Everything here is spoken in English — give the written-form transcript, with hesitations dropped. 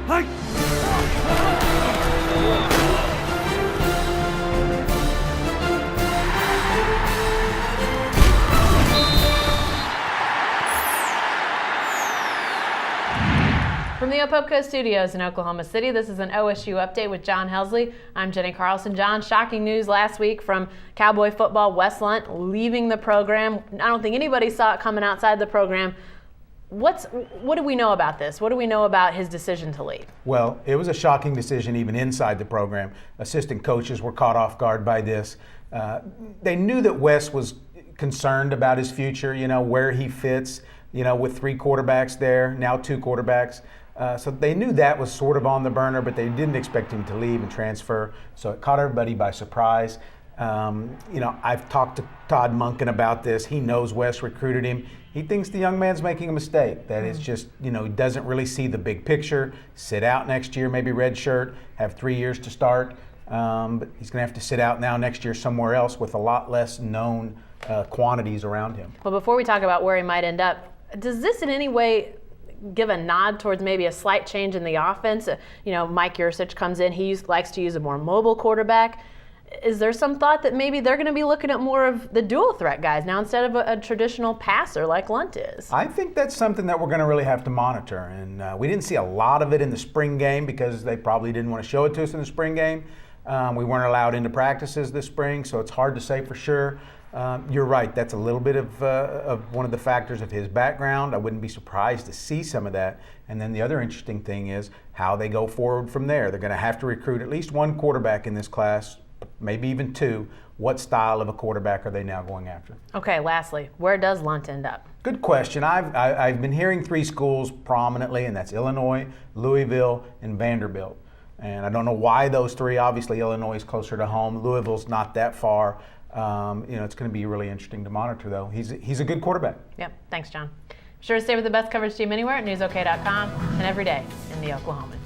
From the Opopco Studios in Oklahoma City, this is an OSU Update with John Helsely. I'm Jenny Carlson. John, shocking news last week from Cowboy football. Wes Lunt leaving the program. I don't think anybody saw it coming outside the program. What do we know about this? What do we know about his decision to leave? Well, it was a shocking decision even inside the program. Assistant coaches were caught off guard by this. They knew that Wes was concerned about his future, where he fits, with 3 quarterbacks there, now 2 quarterbacks. So they knew that was sort of on the burner, but they didn't expect him to leave and transfer. So it caught everybody by surprise. I've talked to Todd Monken about this. He knows Wes recruited him. He thinks the young man's making a mistake, that it's just, he doesn't really see the big picture. Sit out next year, maybe red shirt, have 3 years to start. But he's going to have to sit out now next year somewhere else with a lot less known quantities around him. Well, before we talk about where he might end up, does this in any way give a nod towards maybe a slight change in the offense? Mike Yursich comes in. He likes to use a more mobile quarterback. Is there some thought that maybe they're going to be looking at more of the dual threat guys now instead of a traditional passer like Lunt is? I think that's something that we're going to really have to monitor. And we didn't see a lot of it in the spring game because they probably didn't want to show it to us in the spring game. We weren't allowed into practices this spring, so it's hard to say for sure. You're right. That's a little bit of one of the factors of his background. I wouldn't be surprised to see some of that. And then the other interesting thing is how they go forward from there. They're going to have to recruit at least 1 quarterback in this class, maybe even 2. What style of a quarterback are they now going after? Okay, lastly, where does Lunt end up? Good question. I've been hearing 3 schools prominently, and that's Illinois, Louisville, and Vanderbilt. And I don't know why those 3. Obviously, Illinois is closer to home. Louisville's not that far. It's going to be really interesting to monitor, though. He's a good quarterback. Yep. Thanks, John. Be sure to stay with the best coverage team anywhere at newsok.com and every day in the Oklahoman.